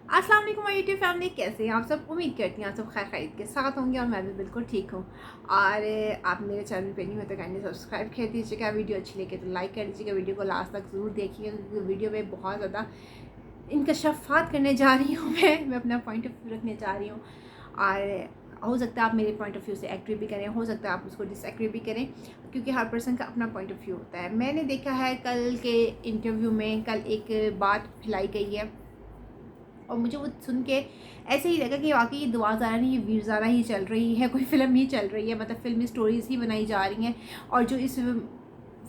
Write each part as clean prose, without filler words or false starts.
अस्सलाम वालेकुम my YouTube family, कैसे हैं आप सब। उम्मीद करती हैं आप सब खैर खैरियत के साथ होंगे और मैं भी बिल्कुल ठीक हूँ। और आप मेरे चैनल पे नहीं हो तो काइंडली सब्सक्राइब कर दीजिएगा। वीडियो अच्छी लगे तो लाइक कर दीजिएगा। वीडियो को लास्ट तक ज़रूर देखिएगा क्योंकि वीडियो में बहुत ज़्यादा इंकशाफात करने जा रही हूँ। मैं अपना पॉइंट ऑफ व्यू रखने जा रही हूँ और हो सकता है आप मेरे पॉइंट ऑफ व्यू से एग्री भी करें, हो सकता है आप उसको डिसएग्री भी करें क्योंकि हर पर्सन का अपना पॉइंट ऑफ व्यू होता है। मैंने देखा है कल के इंटरव्यू में कल एक बात फैलाई गई है और मुझे वो सुन के ऐसे ही लगा कि वाकई ये दुआ ज़ारा नहीं, ये वीर ज़ारा ही चल रही है, कोई फ़िल्म ही चल रही है। मतलब फ़िल्मी स्टोरीज़ ही बनाई जा रही हैं। और जो इस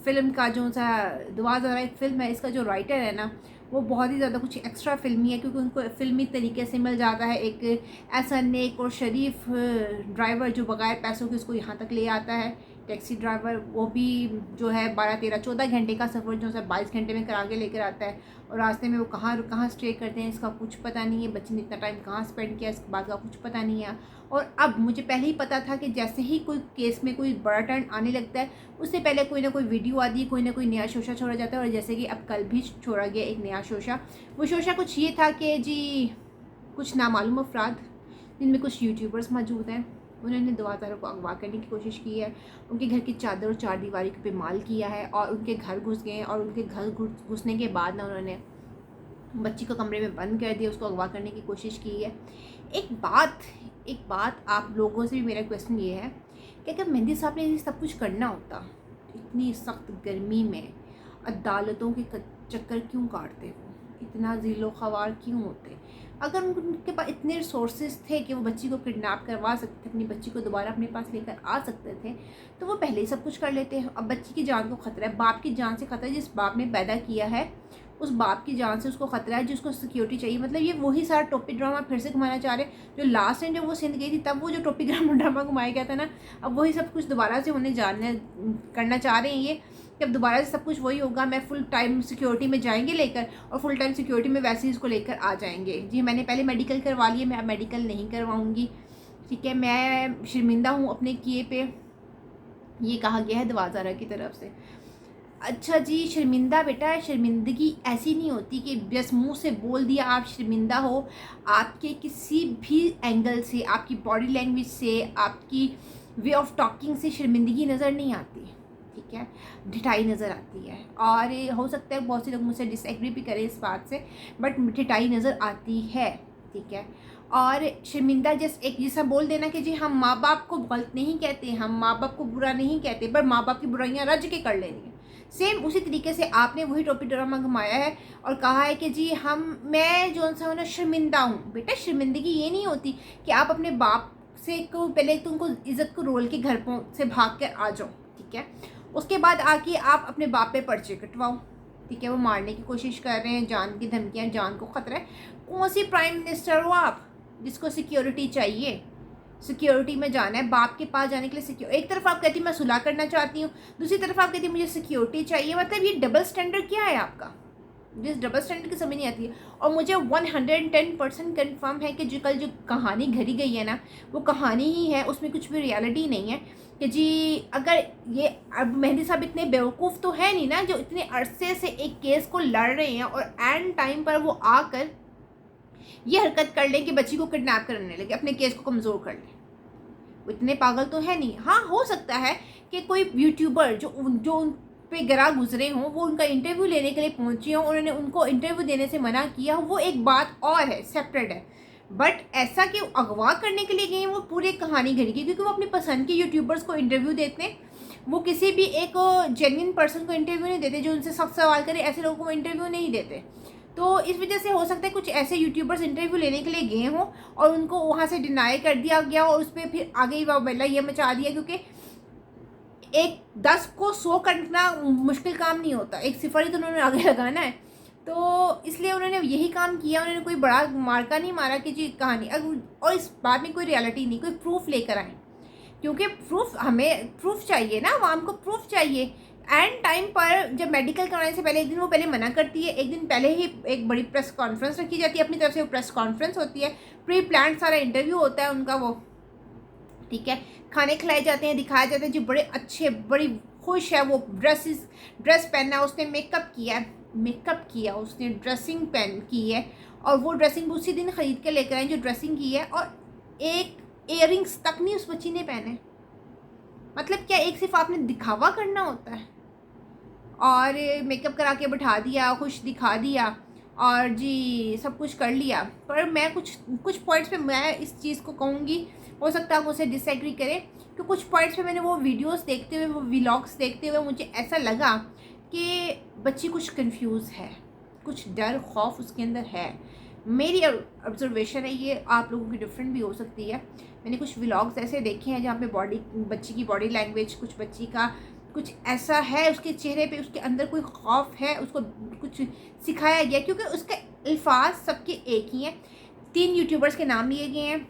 फ़िल्म का जो सा दुआ ज़ारा एक फ़िल्म है, इसका जो राइटर है ना, वो बहुत ही ज़्यादा कुछ एक्स्ट्रा फ़िल्मी है क्योंकि उनको फ़िल्मी तरीके से मिल जाता है। एक ऐसा नेक और शरीफ ड्राइवर जो बग़ैर पैसों के उसको यहाँ तक ले आता है, टैक्सी ड्राइवर, वो भी जो है 12-13-14 घंटे का सफ़र जो है 22 घंटे में करा के लेकर आता है। और रास्ते में वो कहाँ कहाँ स्टे करते हैं इसका कुछ पता नहीं है। बच्चे ने इतना टाइम कहाँ स्पेंड किया इसके बाद का कुछ पता नहीं है। और अब मुझे पहले ही पता था कि जैसे ही कोई केस में कोई बड़ा टर्न आने लगता है उससे पहले कोई ना कोई वीडियो आती है, कोई ना कोई नया शोशा छोड़ा जाता है। और जैसे कि अब कल भी छोड़ा गया एक नया शोशा। वो शोशा कुछ ये था कि जी कुछ नामालूम अफराद जिनमें कुछ यूट्यूबर्स मौजूद हैं, उन्होंने दुआ ज़ारा को अगवा करने की कोशिश की है। उनके घर की चादर और चारदीवारी पे माल किया है और उनके घर घुस गए हैं। और उनके घर घुसने के बाद ना उन्होंने बच्ची को कमरे में बंद कर दिया, उसको अगवा करने की कोशिश की है। एक बात आप लोगों से भी मेरा क्वेश्चन ये है कि अगर मेहंदी साहब ने ये सब कुछ करना होता तो इतनी सख्त गर्मी में अदालतों के चक्कर क्यों काटते, वो इतना ज़िलो ख़वार क्यों होते। अगर उनके पास इतने रिसोर्सेज थे कि वो बच्ची को किडनैप करवा सकते थे, अपनी बच्ची को दोबारा अपने पास लेकर आ सकते थे, तो वो पहले ही सब कुछ कर लेते हैं। अब बच्ची की जान को ख़तरा है, बाप की जान से ख़तरा है। जिस बाप ने पैदा किया है उस बाप की जान से उसको ख़तरा है, जिसको सिक्योरिटी चाहिए। मतलब ये वही सारा टोपी ड्रामा फिर से घुमाना चाह रहे हैं जो लास्ट टाइम जब वो सिंध गई थी तब वो जो टोपी ड्रामा घुमाया गया था ना, अब वही सब कुछ दोबारा से होने जाने करना चाह रहे हैं ये। जब दोबारा से सब कुछ वही होगा, मैं फुल टाइम सिक्योरिटी में जाएंगे लेकर और फुल टाइम सिक्योरिटी में वैसे ही इसको लेकर आ जाएंगे। जी मैंने पहले मेडिकल करवा लिया, मैं अब मेडिकल नहीं करवाऊँगी। ठीक है, मैं शर्मिंदा हूँ अपने किए पे, ये कहा गया है दुआ ज़ारा की तरफ से। अच्छा जी, शर्मिंदा बेटा, शर्मिंदगी ऐसी नहीं होती कि बस मुंह से बोल दिया आप शर्मिंदा हो। आपके किसी भी एंगल से, आपकी बॉडी लैंग्वेज से, आपकी वे ऑफ टॉकिंग से शर्मिंदगी नज़र नहीं आती। ठीक है, ढिठाई नज़र आती है। और हो सकता है बहुत से लोग मुझसे डिसएग्री भी करें इस बात से, बट ढिठाई नज़र आती है। ठीक है, और शर्मिंदा जैसे एक जैसा बोल देना कि जी हम माँ बाप को गलत नहीं कहते, हम माँ बाप को बुरा नहीं कहते, पर माँ बाप की बुराइयाँ रज के कर लेनी है। सेम उसी तरीके से आपने वही टॉपी ड्रामा घुमाया है और कहा है कि जी मैं जो सा हूँ ना शर्मिंदा हूँ। बेटा शर्मिंदगी ये नहीं होती कि आप अपने बाप से को पहले तो उनको इज़्ज़त को रोल के घर से भाग कर आ जाओ। ठीक है, उसके बाद आके आप अपने बाप पे पर्चे कटवाओ। ठीक है, वो मारने की कोशिश कर रहे हैं, जान की धमकियाँ, जान को ख़तरा है। कौन सी प्राइम मिनिस्टर हो आप जिसको सिक्योरिटी चाहिए? सिक्योरिटी में जाना है, बाप के पास जाने के लिए सिक्योर। एक तरफ आप कहती मैं सुलह करना चाहती हूँ, दूसरी तरफ आप कहती मुझे सिक्योरिटी चाहिए। मतलब ये डबल स्टैंडर्ड क्या है आपका? जिस डबल स्टैंडर्ड की समझ नहीं आती है। और मुझे 110% कन्फर्म है कि जो कल जो कहानी घड़ी गई है ना, वो कहानी ही है, उसमें कुछ भी रियलिटी नहीं है। कि जी अगर ये अब मेहंदी साहब इतने बेवकूफ़ तो है नहीं ना जो इतने अरसे से एक केस को लड़ रहे हैं और एंड टाइम पर वो आकर ये हरकत कर लें कि बच्ची को किडनैप करने लगे, अपने केस को कमज़ोर कर लें। वो इतने पागल तो है नहीं। हाँ, हो सकता है कि कोई यूट्यूबर जो उन पे गिरा गुजरे हों, वो उनका इंटरव्यू लेने के लिए पहुंचे हों, उन्होंने उनको इंटरव्यू देने से मना किया, वो एक बात और है, सेपरेट है। बट ऐसा कि अगवा करने के लिए गए वो पूरी कहानी घड़ी की, क्योंकि वो अपनी पसंद के यूट्यूबर्स को इंटरव्यू देते हैं। वो किसी भी एक जेन्युइन पर्सन को इंटरव्यू नहीं देते जो उनसे सख्त सवाल करे, ऐसे लोगों को इंटरव्यू नहीं देते। तो इस वजह से हो सकता है कुछ ऐसे यूट्यूबर्स इंटरव्यू लेने के लिए गए हों और उनको वहाँ से डिनाई कर दिया गया और उस पर फिर आगे ही वाबल्ला ये मचा दिया। क्योंकि एक 10 को 100 करना मुश्किल काम नहीं होता, एक सिफर ही तो उन्होंने आगे लगाना है। तो इसलिए उन्होंने यही काम किया, उन्होंने कोई बड़ा मार्का नहीं मारा कि जी कहानी। और इस बात में कोई रियलिटी नहीं, कोई प्रूफ लेकर आए, क्योंकि प्रूफ हमें प्रूफ चाहिए ना, आवाम को प्रूफ चाहिए। एंड टाइम पर जब मेडिकल कराने से पहले एक दिन वो पहले मना करती है, एक दिन पहले ही एक बड़ी प्रेस कॉन्फ्रेंस रखी जाती है, अपनी तरफ से वो प्रेस कॉन्फ्रेंस होती है, प्री प्लान सारा इंटरव्यू होता है उनका वो। ठीक है, खाने खिलाए जाते हैं, दिखाया जाता है जो बड़े अच्छे, बड़ी खुश है, वो ड्रेस पहना है, उसने मेकअप किया है। मेकअप किया, उसने ड्रेसिंग पहन की है, और वो ड्रेसिंग उसी दिन ख़रीद के लेकर आए जो ड्रेसिंग की है, और एक इयररिंग्स तक नहीं उस बच्ची ने पहने। मतलब क्या एक सिर्फ आपने दिखावा करना होता है? और मेकअप करा के बैठा दिया, खुश दिखा दिया, और जी सब कुछ कर लिया। पर मैं कुछ पॉइंट्स पे मैं इस चीज़ को कहूँगी, हो सकता है मुझसे डिसएग्री करें, कि कुछ पॉइंट्स पे मैंने वो वीडियोस देखते हुए, वो व्लॉग्स देखते हुए मुझे ऐसा लगा कि बच्ची कुछ कंफ्यूज है, कुछ डर खौफ उसके अंदर है। मेरी ऑब्जर्वेशन है ये, आप लोगों की डिफरेंट भी हो सकती है। मैंने कुछ व्लॉग्स ऐसे देखे हैं जहाँ पे बच्ची की बॉडी लैंग्वेज, कुछ बच्ची का कुछ ऐसा है, उसके चेहरे पे उसके अंदर कोई खौफ है, उसको कुछ सिखाया गया, क्योंकि उसके अल्फाज सबके एक ही हैं। 3 यूट्यूबर्स के नाम लिए गए हैं,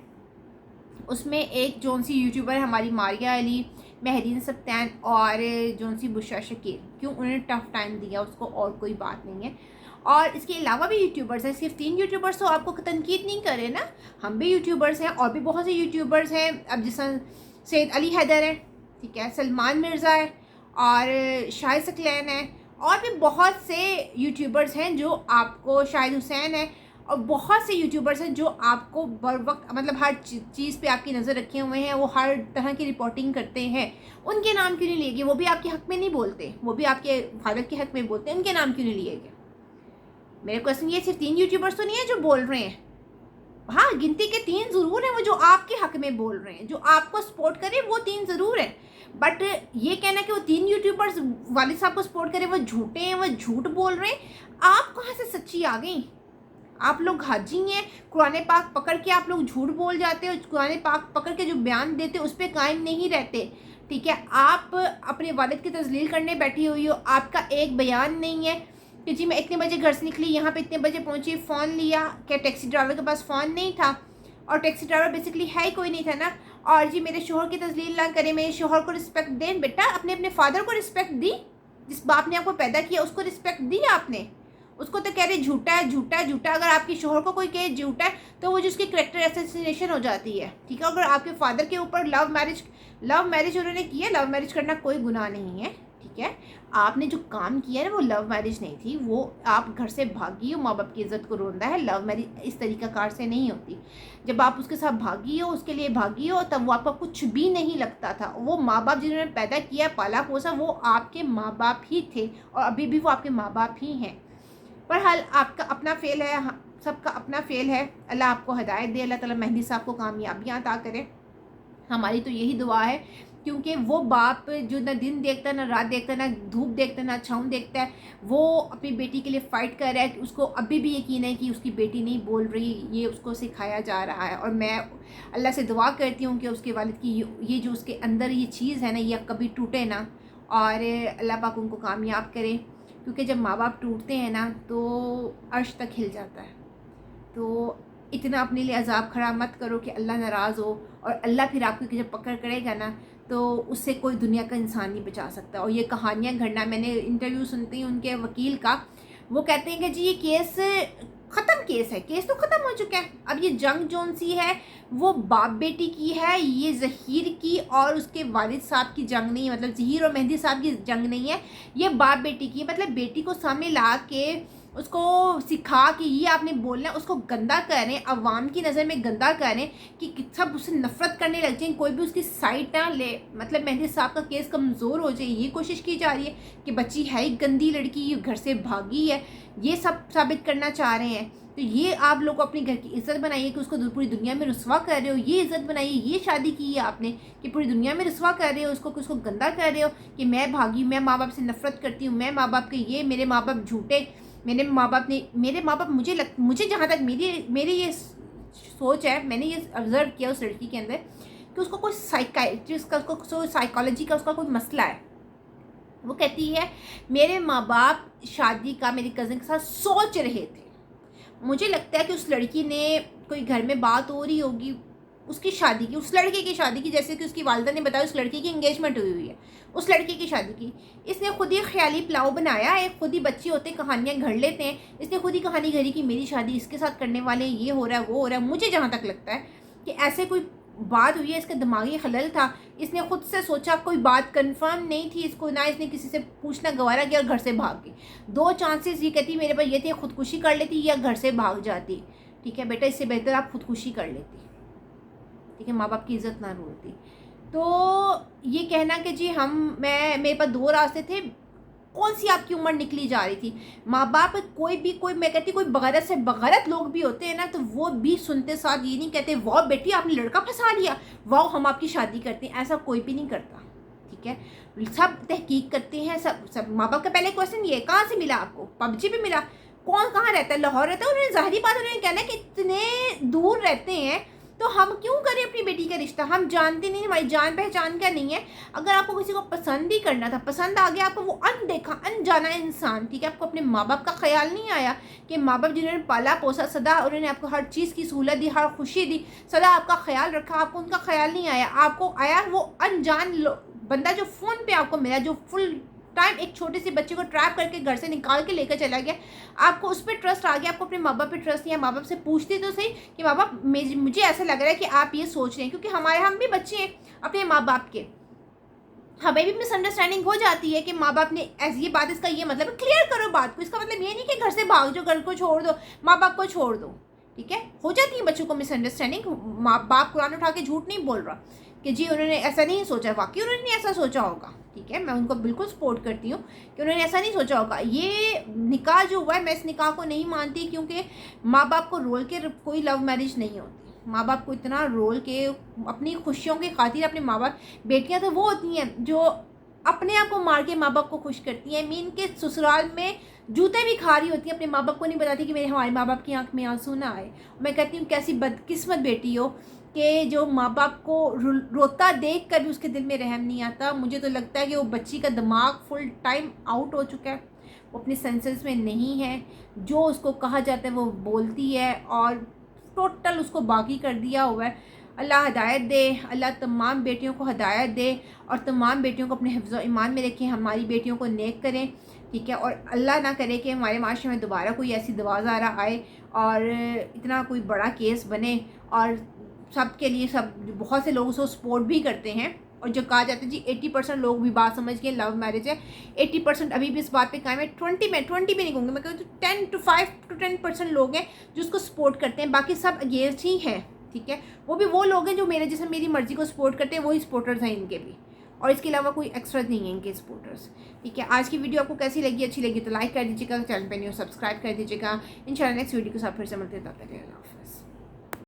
उसमें एक जौन सी यूट्यूबर है हमारी मारिया अली, महरीन सत्तान, और जौन सी बुशरा शकील। क्यों उन्होंने टफ टाइम दिया उसको, और कोई बात नहीं है। और इसके अलावा भी यूट्यूबर्स हैं, सिर्फ 3 यूट्यूबर्स तो आपको तनकीद नहीं करे ना, हम भी यूट्यूबर्स हैं, और भी बहुत से यूट्यूबर्स हैं। अब जैसा सैयद अली हैदर है, ठीक है, सलमान मिर्ज़ा है, और शाहिद सकलैन है, और भी बहुत से यूट्यूबर्स हैं जो आपको, शाहिद हुसैन है, और बहुत से यूट्यूबर्स हैं जो आपको बर वक्त मतलब हर चीज़ पे आपकी नज़र रखे हुए हैं, वो हर तरह की रिपोर्टिंग करते हैं। उनके नाम क्यों नहीं लिए गए? वो भी आपके हक़ में नहीं बोलते, वो भी आपके फादर के हक़ में बोलते हैं, उनके नाम क्यों नहीं लिए गए? मेरा क्वेश्चन ये, सिर्फ 3 यूट्यूबर्स तो नहीं है जो बोल रहे हैं। हाँ, गिनती के 3 ज़रूर हैं वो जो आपके हक़ में बोल रहे हैं, जो आपको सपोर्ट करें वो 3 ज़रूर हैं। बट ये कहना कि वो 3 यूट्यूबर्स वालिद साहब को सपोर्ट करें वो झूठे हैं, वो झूठ बोल रहे हैं, आप कहाँ से सच्ची आ गई? आप लोग हाजी हैं, कुरान पाक पकड़ के आप लोग झूठ बोल जाते हो, कुरान पाक पकड़ के जो बयान देते हो उस पर कायम नहीं रहते, ठीक है। आप अपने वालिद की तजलील करने बैठी हुई हो, आपका एक बयान नहीं है कि जी मैं इतने बजे घर से निकली, यहाँ पे इतने बजे पहुँची, फ़ोन लिया, क्या टैक्सी ड्राइवर के पास फ़ोन नहीं था, और टैक्सी ड्राइवर बेसिकली है ही कोई नहीं था ना। और जी मेरे शोहर की तजलील ना करें, मेरे शोहर को रिस्पेक्ट दें। बेटा अपने अपने फादर को रिस्पेक्ट दी, जिस बाप ने आपको पैदा किया उसको रिस्पेक्ट दी आपने। उसको तो कह रहे झूठा है, झूठा है, झूठा। अगर आपके शोहर को कोई कहे झूठा है तो वो जिसकी करेक्टर असैसिनेशन हो जाती है, ठीक है। अगर आपके फादर के ऊपर लव मैरिज उन्होंने किया, लव मैरिज करना कोई गुनाह नहीं है, ठीक है। आपने जो काम किया है ना वो लव मैरिज नहीं थी, वो आप घर से भागी हो, माँ बाप की इज़्ज़त को रोंदा है। लव मैरिज इस तरीक़ाकार से नहीं होती। जब आप उसके साथ भागी हो, उसके लिए भागी हो, तब वो आपका कुछ भी नहीं लगता था। वो माँ बाप जिन्होंने पैदा किया, पाला पोसा, वो आपके माँ बाप ही थे, और अभी भी वो आपके माँ बाप ही हैं। पर हाल आपका अपना फेल है, सबका अपना फेल है। अल्लाह आपको हिदायत दे, अल्लाह ताला मेहंदी साहब को कामयाबियाँ अता करे। हमारी तो यही दुआ है, क्योंकि वो बाप जो ना दिन देखता, ना रात देखता, ना धूप देखता, ना छाँव देखता है, वो अपनी बेटी के लिए फ़ाइट कर रहा है। कि उसको अभी भी यकीन है कि उसकी बेटी नहीं बोल रही, ये उसको सिखाया जा रहा है। और मैं अल्लाह से दुआ करती हूँ कि उसके वालिद की ये जो उसके अंदर ये चीज़ है ना, ये कभी टूटे ना, और अल्लाह पाक उनको कामयाब करे। क्योंकि जब माँ बाप टूटते हैं ना तो अर्श तक हिल जाता है। तो इतना अपने लिए अजाब खड़ा मत करो कि अल्लाह नाराज़ हो, और अल्लाह फिर आपको जब पकड़ करेगा ना तो उससे कोई दुनिया का इंसान नहीं बचा सकता। और ये कहानियाँ घड़ना, मैंने इंटरव्यू सुनती हूँ उनके वकील का, वो कहते हैं कि जी ये केस ख़त्म केस है, केस तो ख़त्म हो चुका है। अब ये जंग जौन सी है वो बाप बेटी की है, ये ज़हीर की और उसके वालिद साहब की जंग नहीं है, मतलब ज़हीर और मेहंदी साहब की जंग नहीं है, ये बाप बेटी की है। मतलब बेटी को सामने ला के उसको सिखा कि ये आपने बोलना है, उसको गंदा करें, अवाम की नज़र में गंदा करें, कि सब उससे नफ़रत करने लग जाएं, कोई भी उसकी साइड ना ले। मतलब मेहंदी साहब का केस कमज़ोर हो जाए, ये कोशिश की जा रही है कि बच्ची है ही गंदी लड़की, ये घर से भागी है, ये सब साबित करना चाह रहे हैं। तो ये आप लोग अपने घर की इज़्ज़त बनाइए कि उसको पूरी दुनिया में रुस्वा कर रहे हो, ये इज़्ज़त बनाइए। ये शादी की है आपने कि पूरी दुनिया में रुस्वा कर रहे हो उसको गंदा कर रहे हो कि मैं भागी, मैं माँ बाप से नफ़रत करती हूँ, मैं माँ बाप के ये, मेरे माँ बाप झूठे, मेरे माँ बाप मुझे जहाँ तक मेरी ये सोच है, मैंने ये ऑब्ज़र्व किया उस लड़की के अंदर कि उसको कोई साइकाइट्रिस्ट का, उसको साइकोलॉजी का उसका कोई मसला है। वो कहती है मेरे माँ बाप शादी का मेरी कज़न के साथ सोच रहे थे। मुझे लगता है कि उस लड़की ने कोई घर में बात हो रही होगी उसकी शादी की, उस लड़के की शादी की, जैसे कि उसकी वालिदा ने बताया उस लड़की की एंगेजमेंट हुई है, उस लड़के की शादी की। इसने खुद ही ख्याली प्लाव बनाया है, खुद ही बच्चे होते कहानियाँ घड़ लेते हैं, इसने खुद ही कहानी घड़ी कि मेरी शादी इसके साथ करने वाले हैं, ये हो रहा है, वो हो रहा है। मुझे जहाँ तक लगता है कि ऐसे कोई बात हुई है, इसका दिमागी खलल था, इसने खुद से सोचा, कोई बात कंफर्म नहीं थी इसको, ना इसने किसी से पूछना गवारा किया और घर से भाग गई। 2 चांसेस ये कहती मेरे पास ये थे, खुदकुशी कर लेती या घर से भाग जाती। ठीक है बेटा, इससे बेहतर आप खुदकुशी कर लेती। ठीक है, माँ बाप की इज़्ज़त ना रोती। तो ये कहना कि जी मेरे पास 2 रास्ते थे, कौन सी आपकी उम्र निकली जा रही थी। माँ बाप कोई मैं कहती कोई बगैरत से बगैरत लोग भी होते हैं ना, तो वो भी सुनते साथ ये नहीं कहते वाह बेटी आपने लड़का फंसा लिया, वाह हम आपकी शादी करते हैं, ऐसा कोई भी नहीं करता। ठीक है, सब तहकीक करते हैं। सब माँ बाप का पहले क्वेश्चन ये है, कहाँ से मिला आपको, पबजी पे मिला, कौन कहाँ रहता है, लाहौर रहता है। उन्होंने ज़ाहिरी बात उन्होंने कहना है कि इतने दूर रहते हैं तो हम क्यों करें अपनी बेटी का रिश्ता, हम जानते नहीं, हमारी जान पहचान का नहीं है। अगर आपको किसी को पसंद ही करना था, पसंद आ गया आपको, वो अनदेखा अनजाना इंसान, ठीक है, आपको अपने माँ बाप का ख्याल नहीं आया कि माँ बाप जिन्होंने पाला पोसा, सदा उन्होंने आपको हर चीज़ की सहूलत दी, हर खुशी दी, सदा आपका ख्याल रखा, आपको उनका ख्याल नहीं आया। आपको आया वो अनजान बंदा जो फ़ोन पे आपको मिला, जो फुल टाइम एक छोटे से बच्चे को ट्रैप करके घर से निकाल के लेकर चला गया। आपको उस पर ट्रस्ट आ गया, आपको अपने माँ बाप पे ट्रस्ट नहीं है। माँ बाप से पूछते तो सही कि माँ बाप मुझे ऐसा लग रहा है कि आप ये सोच रहे हैं, क्योंकि हम भी बच्चे हैं अपने माँ बाप के, हमें भी मिसअंडरस्टैंडिंग हो जाती है कि माँ बाप ने ऐसी ये बात, इसका ये मतलब क्लियर करो बात को। इसका मतलब ये नहीं कि घर से भाग जाओ, घर को छोड़ दो, माँ बाप को छोड़ दो। ठीक है, हो जाती है बच्चों को मिसअंडरस्टैंडिंग। माँ बाप कुरान उठा के झूठ नहीं बोल रहा कि जी उन्होंने ऐसा नहीं सोचा, वाकई उन्होंने ऐसा सोचा होगा। ठीक है, मैं उनको बिल्कुल सपोर्ट करती हूँ कि उन्होंने ऐसा नहीं सोचा होगा। ये निकाह जो हुआ है, मैं इस निकाह को नहीं मानती, क्योंकि माँ बाप को रोल के कोई लव मैरिज नहीं होती। माँ बाप को इतना रोल के अपनी खुशियों की खातिर अपने माँ बाप, बेटियाँ तो वो होती हैं जो अपने आप को मार के माँ बाप को खुश करती हैं, मीन के ससुराल में जूते भी खा रही होती है, अपने माँ बाप को नहीं बताती कि हमारे माँ बाप की आंख में आंसू ना आए। मैं कहती हूँ कैसी बदकिस्मत बेटी हो कि जो माँ बाप को रोता देख कर भी उसके दिल में रहम नहीं आता। मुझे तो लगता है कि वो बच्ची का दिमाग फुल टाइम आउट हो चुका है, वो अपने सेंसेस में नहीं है, जो उसको कहा जाता है वो बोलती है और टोटल उसको बाकी कर दिया हुआ है। अल्लाह हदायत दे, अल्लाह तमाम बेटियों को हदायत दे और तमाम बेटियों को अपने हिफ्ज़ व ईमान में रखें, हमारी बेटियों को नेक करें। ठीक है, और अल्लाह ना करे कि हमारे माशरे में दोबारा कोई ऐसी दवाज़ारा आए और इतना कोई बड़ा केस बने और सब के लिए सब बहुत से लोग उसको सपोर्ट भी करते हैं। और जो कहा जाता है जी 80% लोग भी बात समझ गए लव मैरिज है, 80% अभी भी इस बात पे कायम है। 20 भी नहीं कहूँगी, मैं कहूँ तो 5 to 10% लोग हैं जो उसको सपोर्ट करते हैं, बाकी सब अगेंस्ट ही हैं। ठीक है, वो भी वो लोग हैं जो मेरे जैसे मेरी मर्ज़ी को सपोर्ट करते हैं, वही सपोर्टर्स हैं इनके भी, और इसके अलावा कोई एक्स्ट्रा नहीं है इनके सपोर्टर्स। ठीक है, आज की वीडियो आपको कैसी लगी, अच्छी लगी तो लाइक कर दीजिएगा, चैनल पर न्यू सब्सक्राइब कर दीजिएगा। इंशाल्लाह नेक्स्ट वीडियो के साथ फिर से मिलते हैं, तब तक के लिए।